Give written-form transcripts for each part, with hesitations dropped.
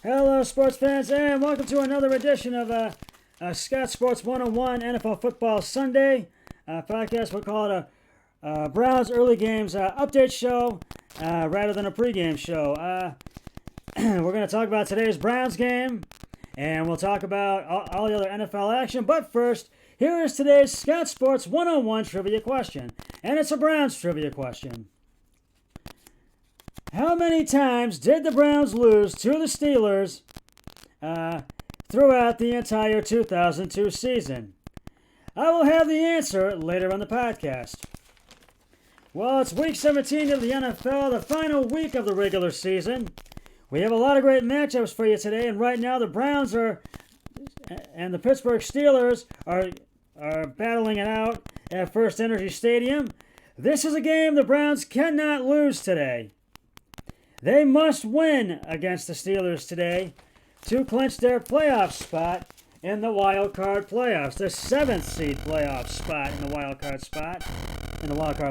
Hello, sports fans, and welcome to another edition of Scott Sports 101 NFL Football Sunday podcast. We'll call it a Browns early games update show rather than a pregame show. We're going to talk about today's Browns game, and we'll talk about all the other NFL action. But first, here is today's Scott Sports 101 trivia question, and it's a Browns trivia question. How many times did the Browns lose to the Steelers throughout the entire 2002 season? I will have the answer later on the podcast. Well, it's week 17 of the NFL, the final week of the regular season. We have a lot of great matchups for you today, and right now the Browns and the Pittsburgh Steelers are battling it out at First Energy Stadium. This is a game the Browns cannot lose today. They must win against the Steelers today to clinch their playoff spot in the wild card playoffs, the 7th seed playoff spot in the wild card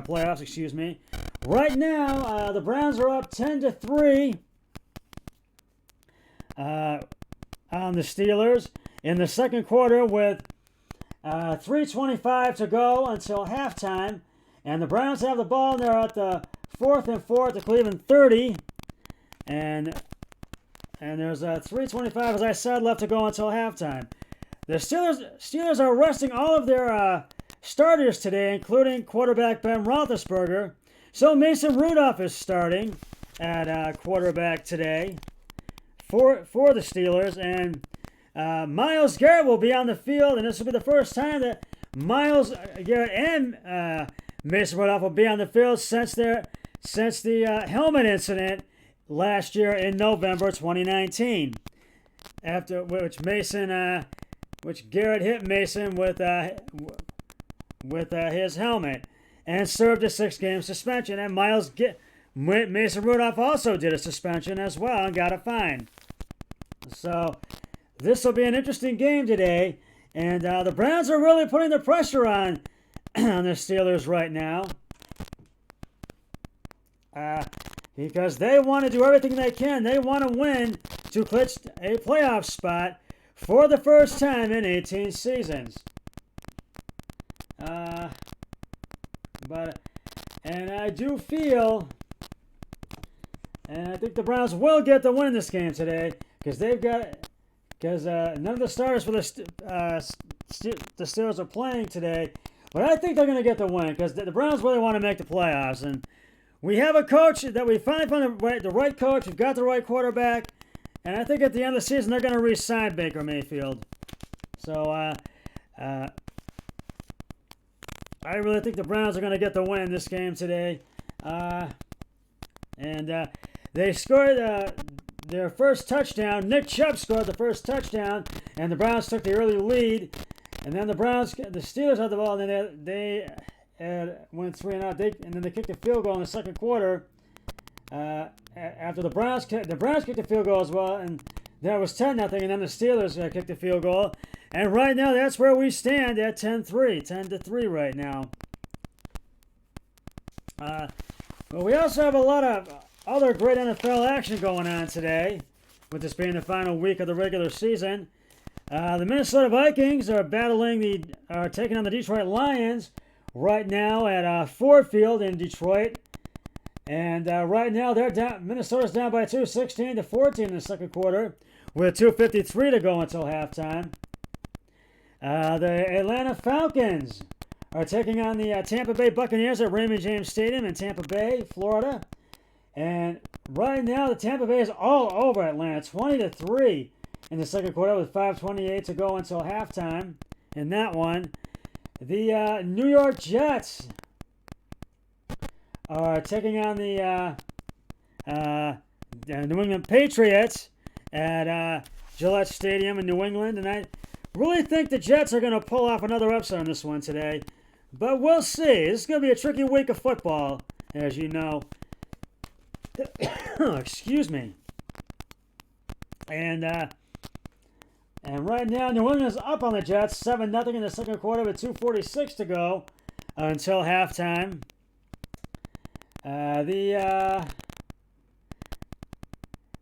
playoffs, excuse me. Right now, the Browns are up 10-3 on the Steelers in the second quarter with 3:25 to go until halftime, and the Browns have the ball. They're at the 4th and 4 at the Cleveland 30. And there's 3:25, as I said, left to go until halftime. The Steelers are resting all of their starters today, including quarterback Ben Roethlisberger. So Mason Rudolph is starting at quarterback today for the Steelers, and Myles Garrett will be on the field, and this will be the first time that Myles Garrett and Mason Rudolph will be on the field since the helmet incident last year in November 2019, after which Garrett hit Mason with his helmet and served a 6-game suspension. And Mason Rudolph also did a suspension as well and got a fine. So this will be an interesting game today, and the Browns are really putting the pressure on the Steelers right now. Because they want to do everything they can. They want to win to clinch a playoff spot for the first time in 18 seasons. And I do feel, and I think the Browns will get the win in this game today, because none of the starters for the Steelers are playing today. But I think they're going to get the win, because the Browns really want to make the playoffs. And we have a coach that we finally found the right coach. We've got the right quarterback. And I think at the end of the season, they're going to re-sign Baker Mayfield. So, I really think the Browns are going to get the win in this game today. They scored their first touchdown. Nick Chubb scored the first touchdown, and the Browns took the early lead. And then the Steelers had the ball, and they went 3-and-out. And then they kicked a field goal in the second quarter. After the Browns kicked the field goal as well, and that was 10-0. And then the Steelers kicked the field goal. And right now, that's where we stand at 10-3 right now. But we also have a lot of other great NFL action going on today, with this being the final week of the regular season. The Minnesota Vikings are taking on the Detroit Lions right now at Ford Field in Detroit. And right now, Minnesota's down by 2, 16-14 in the second quarter, with 2:53 to go until halftime. The Atlanta Falcons are taking on the Tampa Bay Buccaneers at Raymond James Stadium in Tampa Bay, Florida. And right now, the Tampa Bay is all over Atlanta, 20-3 in the second quarter, with 5:28 to go until halftime in that one. The New York Jets are taking on the New England Patriots at Gillette Stadium in New England. And I really think the Jets are going to pull off another upset on this one today. But we'll see. This is going to be a tricky week of football, as you know. Excuse me. And right now, New England is up on the Jets, 7-0 in the second quarter with 2:46 to go until halftime. The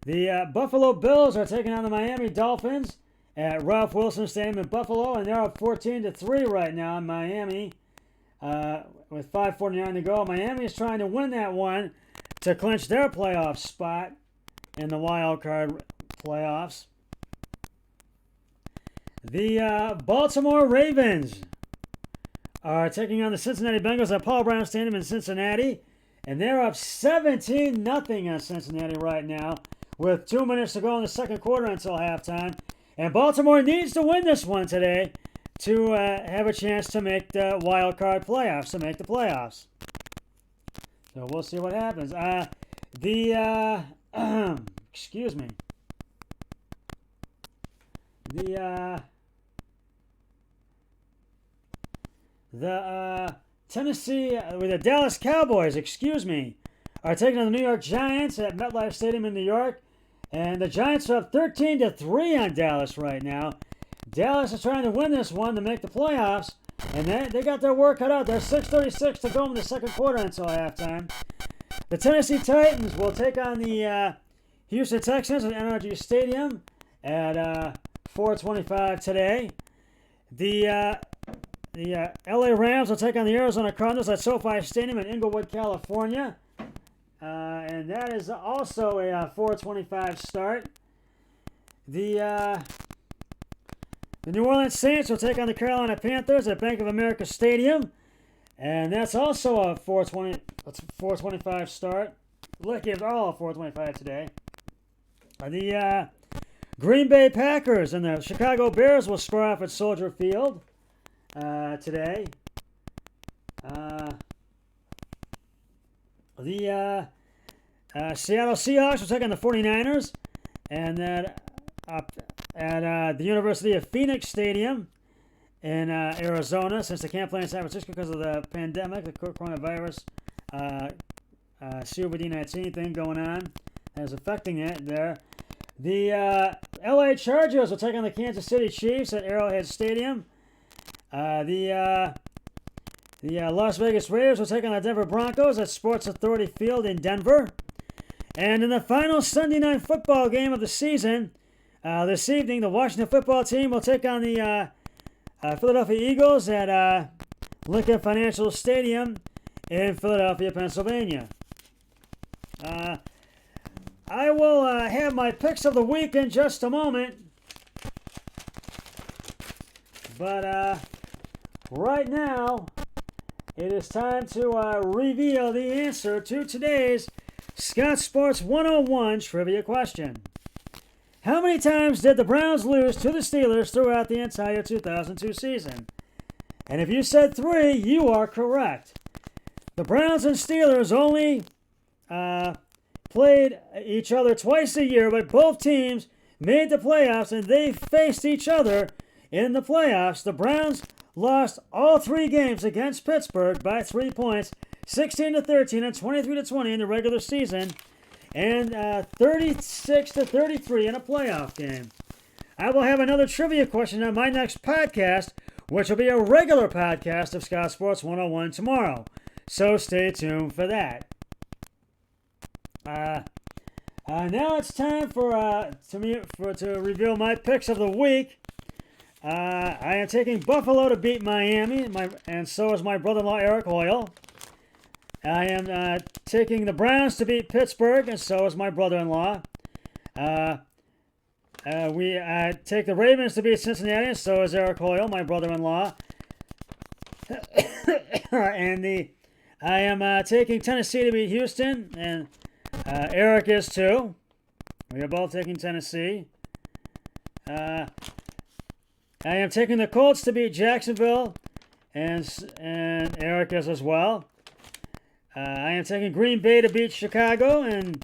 The Buffalo Bills are taking on the Miami Dolphins at Ralph Wilson Stadium in Buffalo, and they're up 14-3 right now in Miami with 5:49 to go. Miami is trying to win that one to clinch their playoff spot in the wild card playoffs. The Baltimore Ravens are taking on the Cincinnati Bengals at Paul Brown Stadium in Cincinnati, and they're up 17-0 on Cincinnati right now with 2 minutes to go in the second quarter until halftime. And Baltimore needs to win this one today to have a chance to make the wild card playoffs, to make the playoffs. So we'll see what happens. Excuse me. The Dallas Cowboys, are taking on the New York Giants at MetLife Stadium in New York. And the Giants are up 13-3 on Dallas right now. Dallas is trying to win this one to make the playoffs. And they got their work cut out. There's 6:36 to go in the second quarter until halftime. The Tennessee Titans will take on the Houston Texans at NRG Stadium at 4:25 today. The LA Rams will take on the Arizona Cardinals at SoFi Stadium in Inglewood, California. And that is also a 4:25 start. The New Orleans Saints will take on the Carolina Panthers at Bank of America Stadium. And that's also a 4:25 start. Look, it's all 4:25 today. The Green Bay Packers and the Chicago Bears will square off at Soldier Field today. The Seattle Seahawks will take on the 49ers, and that at the University of Phoenix Stadium in Arizona, since they can't play in San Francisco because of the pandemic, the coronavirus COVID-19 thing going on that is affecting it there. The LA Chargers will take on the Kansas City Chiefs at Arrowhead Stadium. The Las Vegas Raiders will take on the Denver Broncos at Sports Authority Field in Denver. And in the final Sunday night football game of the season, this evening, the Washington football team will take on the Philadelphia Eagles at Lincoln Financial Stadium in Philadelphia, Pennsylvania. I will have my picks of the week in just a moment. But right now, it is time to reveal the answer to today's Scott Sports 101 trivia question. How many times did the Browns lose to the Steelers throughout the entire 2002 season? And if you said 3, you are correct. The Browns and Steelers only played each other twice a year, but both teams made the playoffs and they faced each other in the playoffs. The Browns lost all 3 games against Pittsburgh by 3 points, 16-13 and 23-20 in the regular season, and 36-33 in a playoff game. I will have another trivia question on my next podcast, which will be a regular podcast of Scott Sports 101 tomorrow. So stay tuned for that. Now it's time to reveal my picks of the week. I am taking Buffalo to beat Miami, and so is my brother-in-law Eric Hoyle. I am taking the Browns to beat Pittsburgh, and so is my brother-in-law. We take the Ravens to beat Cincinnati, and so is Eric Hoyle, my brother-in-law. And I am taking Tennessee to beat Houston, and Eric is too. We are both taking Tennessee. I am taking the Colts to beat Jacksonville, and Eric is as well. I am taking Green Bay to beat Chicago, and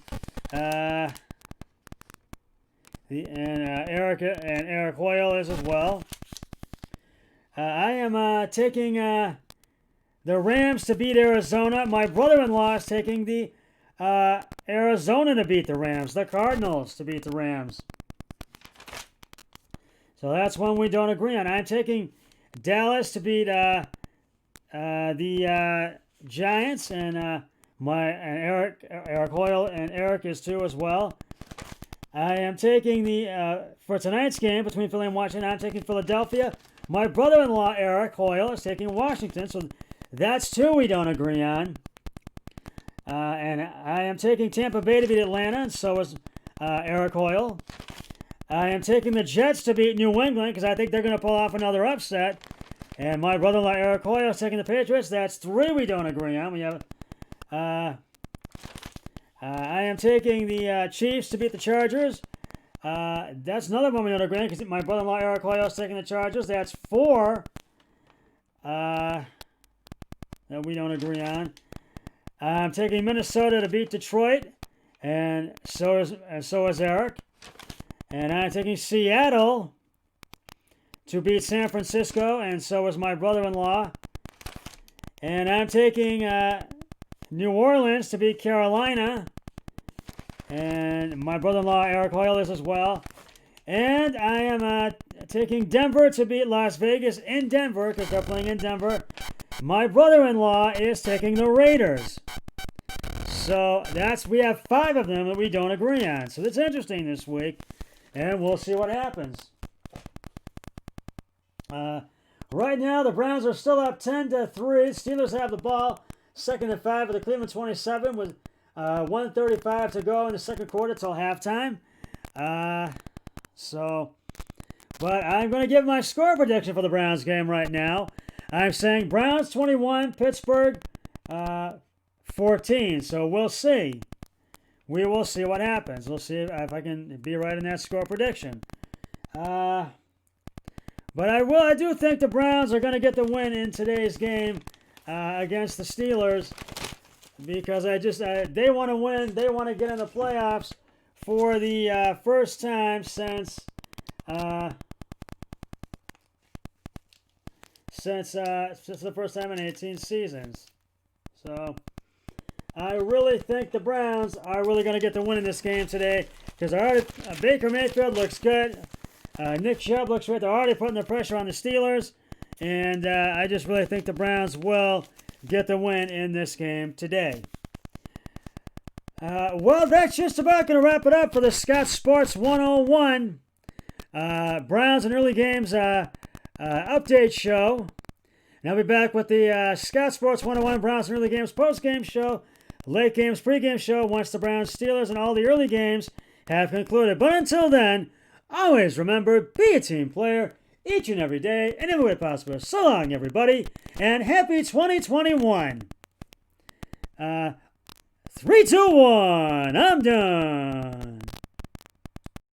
Eric Hoyle is as well. I am taking the Rams to beat Arizona. My brother-in-law is taking the Arizona to beat the Rams. The Cardinals to beat the Rams. So that's one we don't agree on. I'm taking Dallas to beat the Giants, and Eric Hoyle and Eric is too as well. I am taking for tonight's game between Philly and Washington, I'm taking Philadelphia. My brother-in-law, Eric Hoyle, is taking Washington, so that's 2 we don't agree on. And I am taking Tampa Bay to beat Atlanta, and so is Eric Hoyle. I am taking the Jets to beat New England because I think they're going to pull off another upset. And my brother-in-law, Eric Hoyle, is taking the Patriots. That's 3 we don't agree on. We have... I am taking the Chiefs to beat the Chargers. That's another one we don't agree on because my brother-in-law Eric Hoyle is taking the Chargers. That's 4 that we don't agree on. I'm taking Minnesota to beat Detroit, and so is Eric. And I'm taking Seattle to beat San Francisco, and so is my brother-in-law. And I'm taking New Orleans to beat Carolina, and my brother-in-law Eric Hoyle is as well. And I am taking Denver to beat Las Vegas in Denver because they're playing in Denver. My brother-in-law is taking the Raiders. So we have 5 of them that we don't agree on. So that's interesting this week, and we'll see what happens. Right now, the Browns are still up 10-3. Steelers have the ball. 2nd and 5 of the Cleveland 27 with 1:35 to go in the second quarter till halftime. But I'm going to give my score prediction for the Browns game right now. I'm saying Browns 21, Pittsburgh 14. So we'll see. We will see what happens. We'll see if I can be right in that score prediction. But I do think the Browns are going to get the win in today's game against the Steelers because they want to win. They want to get in the playoffs for the first time since the first time in 18 seasons. So I really think the Browns are really going to get the win in this game today because Baker Mayfield looks good. Nick Chubb looks right. They're already putting the pressure on the Steelers. And I just really think the Browns will get the win in this game today. Well, that's just about going to wrap it up for the Scott Sports 101 Browns and Early Games update show. And I'll be back with the Scott Sports 101 Browns and Early Games post-game show, late games, pre-game show once the Browns, Steelers, and all the early games have concluded. But until then, always remember, be a team player each and every day, and every way possible. So long, everybody, and happy 2021. 3, 2, 1, I'm done.